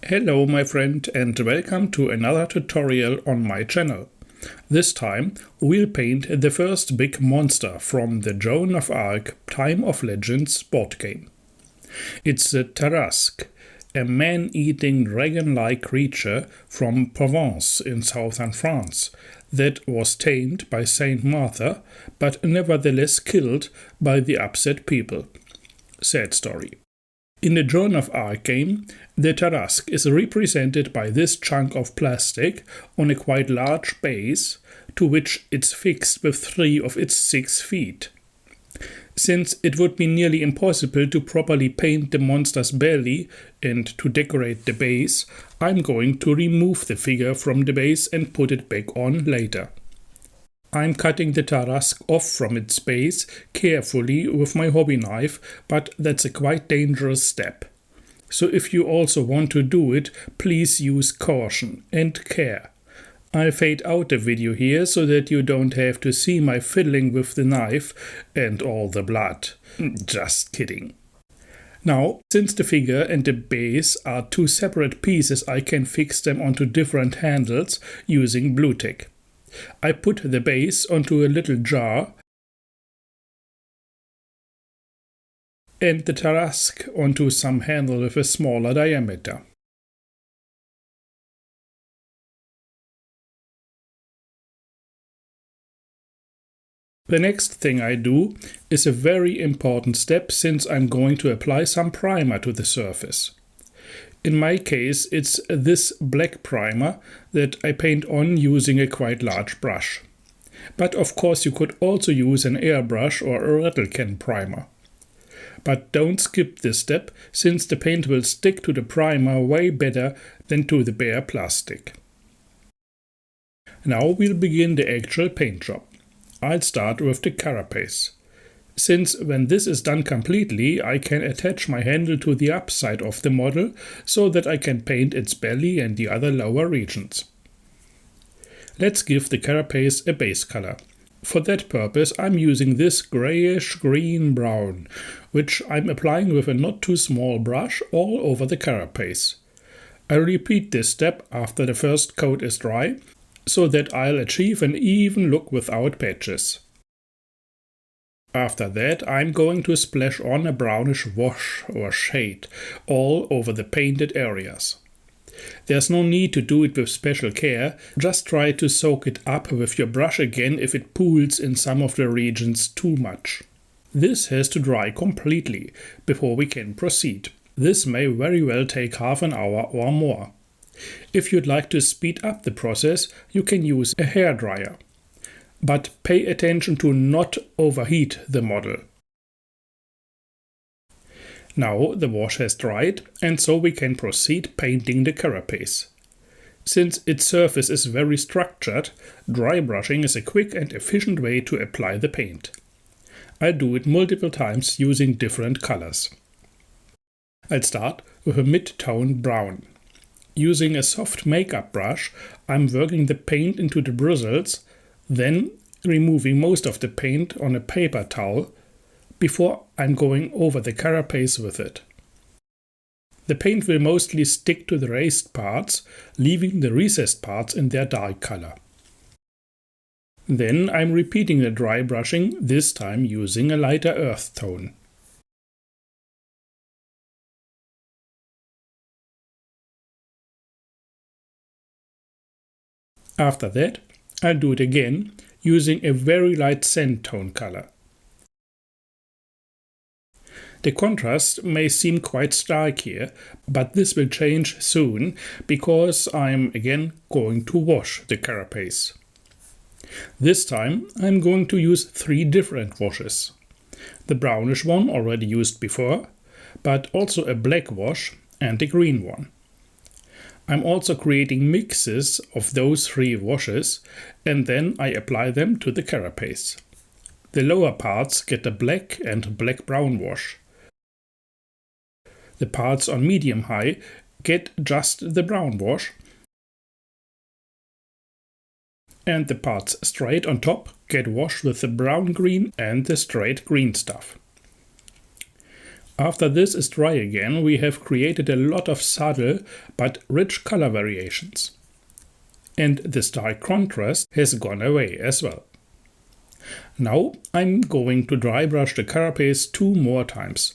Hello my friend and welcome to another tutorial on my channel. This time we'll paint the first big monster from the Joan of Arc Time of Legends board game. It's the Tarasque, a man-eating dragon-like creature from Provence in southern France that was tamed by Saint Martha but nevertheless killed by the upset people. Sad story. In the Joan of Arc game, the Tarasque is represented by this chunk of plastic on a quite large base, to which it's fixed with 3 of its 6 feet. Since it would be nearly impossible to properly paint the monster's belly and to decorate the base, I'm going to remove the figure from the base and put it back on later. I'm cutting the Tarasque off from its base carefully with my hobby knife, but that's a quite dangerous step. So if you also want to do it, please use caution and care. I'll fade out the video here so that you don't have to see my fiddling with the knife and all the blood. Just kidding. Now, since the figure and the base are 2 separate pieces, I can fix them onto different handles using blue tack. I put the base onto a little jar and the Tarasque onto some handle with a smaller diameter. The next thing I do is a very important step since I'm going to apply some primer to the surface. In my case, it's this black primer that I paint on using a quite large brush. But of course you could also use an airbrush or a rattle can primer. But don't skip this step, since the paint will stick to the primer way better than to the bare plastic. Now we'll begin the actual paint job. I'll start with the carapace. Since when this is done completely, I can attach my handle to the upside of the model so that I can paint its belly and the other lower regions. Let's give the carapace a base color. For that purpose I'm using this grayish green brown, which I'm applying with a not too small brush all over the carapace. I repeat this step after the first coat is dry, so that I'll achieve an even look without patches. After that I'm going to splash on a brownish wash or shade all over the painted areas. There's no need to do it with special care, just try to soak it up with your brush again if it pools in some of the regions too much. This has to dry completely before we can proceed. This may very well take half an hour or more. If you'd like to speed up the process, you can use a hairdryer. But pay attention to not overheat the model. Now the wash has dried, and so we can proceed painting the carapace. Since its surface is very structured, dry brushing is a quick and efficient way to apply the paint. I'll do it multiple times using different colors. I'll start with a mid-tone brown. Using a soft makeup brush, I'm working the paint into the bristles, then removing most of the paint on a paper towel before I'm going over the carapace with it. The paint will mostly stick to the raised parts, leaving the recessed parts in their dark color. Then I'm repeating the dry brushing, this time using a lighter earth tone. After that, I'll do it again, using a very light sand tone color. The contrast may seem quite stark here, but this will change soon, because I'm again going to wash the carapace. This time I'm going to use 3 different washes. The brownish one already used before, but also a black wash and a green one. I'm also creating mixes of those 3 washes, and then I apply them to the carapace. The lower parts get a black and black-brown wash. The parts on medium-high get just the brown wash, and the parts straight on top get washed with the brown-green and the straight green stuff. After this is dry again, we have created a lot of subtle but rich color variations. And the stark contrast has gone away as well. Now I'm going to dry brush the carapace 2 more times.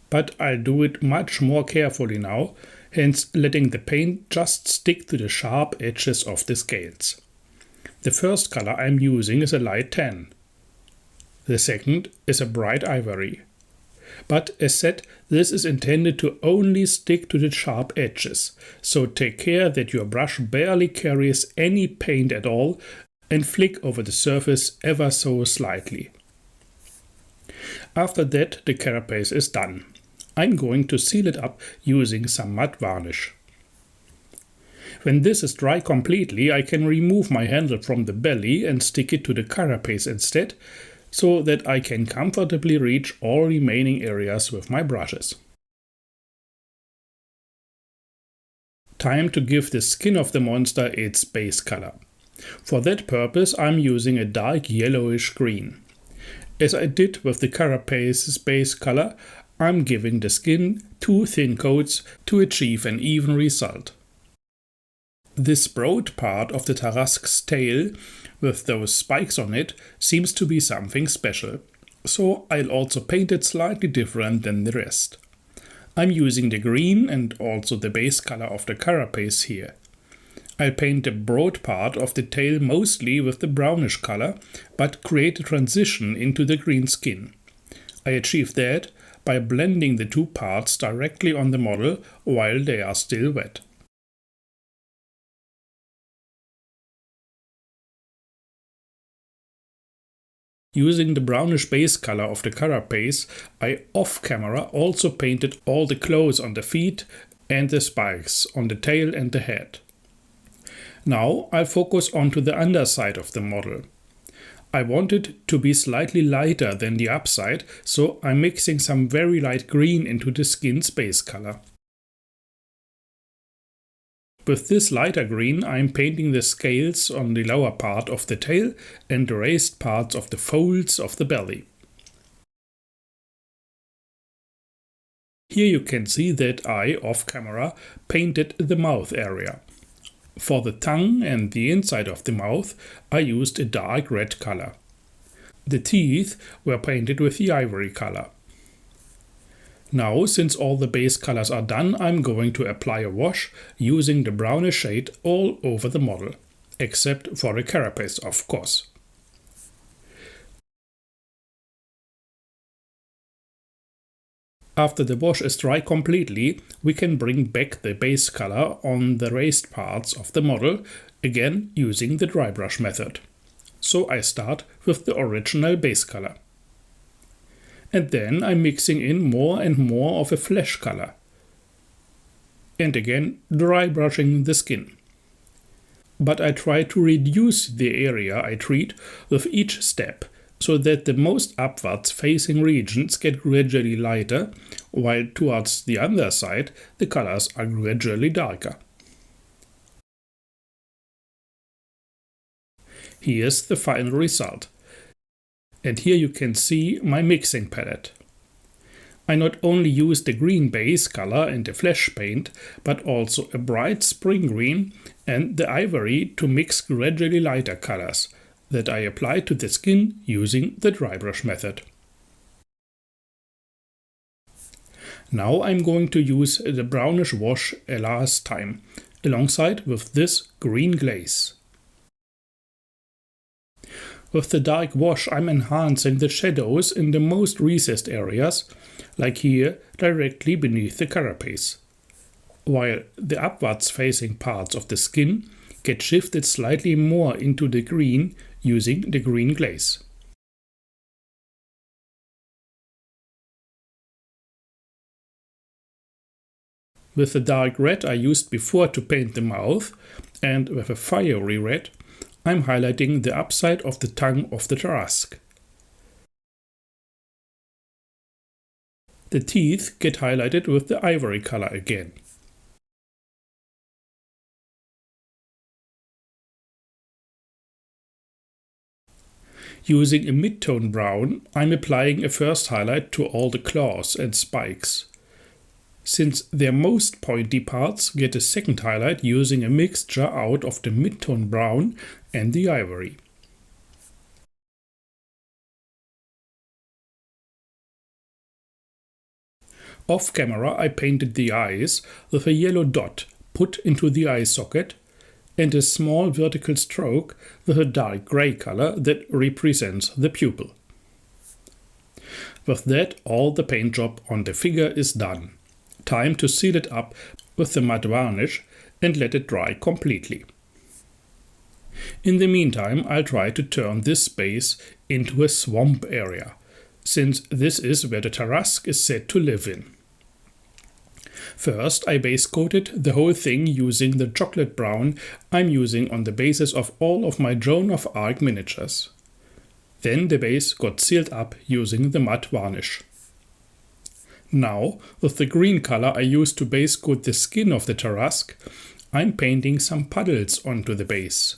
But I'll do it much more carefully now, hence letting the paint just stick to the sharp edges of the scales. The first color I'm using is a light tan. The second is a bright ivory. But as said, this is intended to only stick to the sharp edges, so take care that your brush barely carries any paint at all and flick over the surface ever so slightly. After that, the carapace is done. I'm going to seal it up using some matte varnish. When this is dry completely, I can remove my handle from the belly and stick it to the carapace instead, so that I can comfortably reach all remaining areas with my brushes. Time to give the skin of the monster its base color. For that purpose I'm using a dark yellowish green. As I did with the carapace's base color, I'm giving the skin 2 thin coats to achieve an even result. This broad part of the Tarasque's tail with those spikes on it seems to be something special, so I'll also paint it slightly different than the rest. I'm using the green and also the base color of the carapace here. I'll paint the broad part of the tail mostly with the brownish color, but create a transition into the green skin. I achieve that by blending the 2 parts directly on the model while they are still wet. Using the brownish base color of the carapace, I off-camera also painted all the claws on the feet and the spikes on the tail and the head. Now I'll focus onto the underside of the model. I want it to be slightly lighter than the upside, so I'm mixing some very light green into the skin's base color. With this lighter green I'm painting the scales on the lower part of the tail and the raised parts of the folds of the belly. Here you can see that I, off camera, painted the mouth area. For the tongue and the inside of the mouth I used a dark red color. The teeth were painted with the ivory color. Now, since all the base colors are done, I'm going to apply a wash using the brownish shade all over the model, except for the carapace, of course. After the wash is dry completely, we can bring back the base color on the raised parts of the model, again using the dry brush method. So I start with the original base color. And then I'm mixing in more and more of a flesh color. And again dry brushing the skin. But I try to reduce the area I treat with each step, so that the most upwards facing regions get gradually lighter, while towards the underside the colors are gradually darker. Here's the final result. And here you can see my mixing palette. I not only use the green base color and the flesh paint, but also a bright spring green and the ivory to mix gradually lighter colors that I apply to the skin using the dry brush method. Now I'm going to use the brownish wash a last time, alongside with this green glaze. With the dark wash I'm enhancing the shadows in the most recessed areas, like here directly beneath the carapace, while the upwards facing parts of the skin get shifted slightly more into the green using the green glaze. With the dark red I used before to paint the mouth, and with a fiery red, I'm highlighting the upside of the tongue of the Tarasque. The teeth get highlighted with the ivory color again. Using a mid-tone brown, I'm applying a first highlight to all the claws and spikes. Since their most pointy parts get a second highlight using a mixture out of the mid-tone brown and the ivory. Off camera I painted the eyes with a yellow dot put into the eye socket and a small vertical stroke with a dark grey color that represents the pupil. With that, all the paint job on the figure is done. Time to seal it up with the matte varnish and let it dry completely. In the meantime, I'll try to turn this space into a swamp area, since this is where the Tarasque is said to live in. First, I base coated the whole thing using the chocolate brown I'm using on the bases of all of my Joan of Arc miniatures. Then the base got sealed up using the matte varnish. Now, with the green color I used to base coat the skin of the Tarasque, I'm painting some puddles onto the base.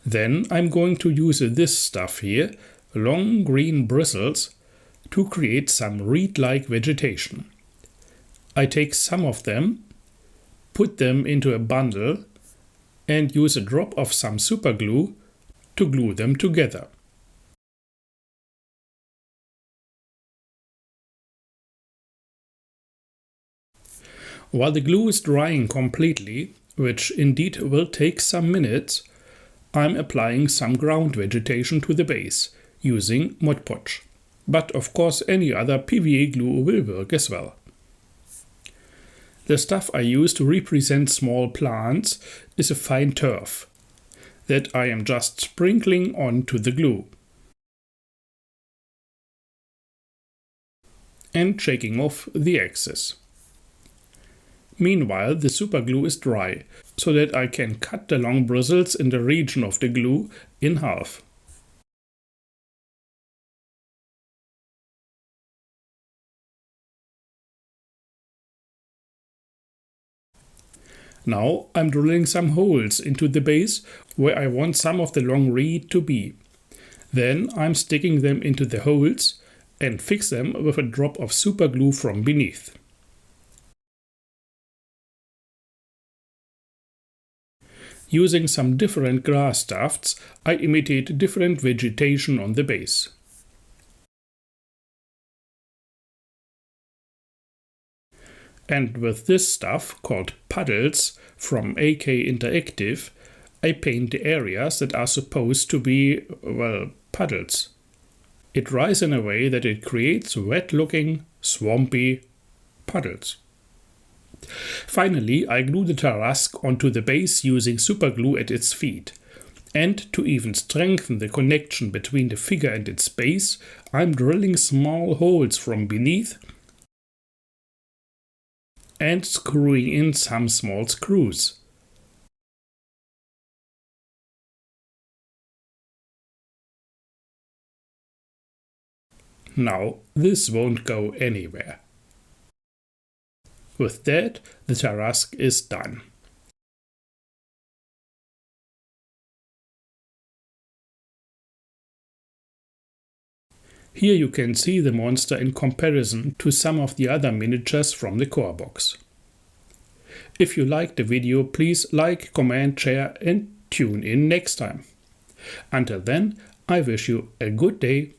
Then I'm going to use this stuff here, long green bristles, to create some reed-like vegetation. I take some of them, put them into a bundle, and use a drop of some super glue to glue them together. While the glue is drying completely, which indeed will take some minutes, I'm applying some ground vegetation to the base using Mod Podge. But of course any other PVA glue will work as well. The stuff I use to represent small plants is a fine turf that I am just sprinkling onto the glue and shaking off the excess. Meanwhile, the super glue is dry, so that I can cut the long bristles in the region of the glue in half. Now I'm drilling some holes into the base where I want some of the long reed to be. Then I'm sticking them into the holes and fix them with a drop of super glue from beneath. Using some different grass tufts, I imitate different vegetation on the base. And with this stuff, called puddles from AK Interactive, I paint the areas that are supposed to be, well, puddles. It dries in a way that it creates wet-looking, swampy puddles. Finally, I glue the Tarasque onto the base using super glue at its feet. And to even strengthen the connection between the figure and its base, I'm drilling small holes from beneath and screwing in some small screws. Now, this won't go anywhere. With that, the Tarasque is done. Here you can see the monster in comparison to some of the other miniatures from the core box. If you liked the video, please like, comment, share and tune in next time. Until then, I wish you a good day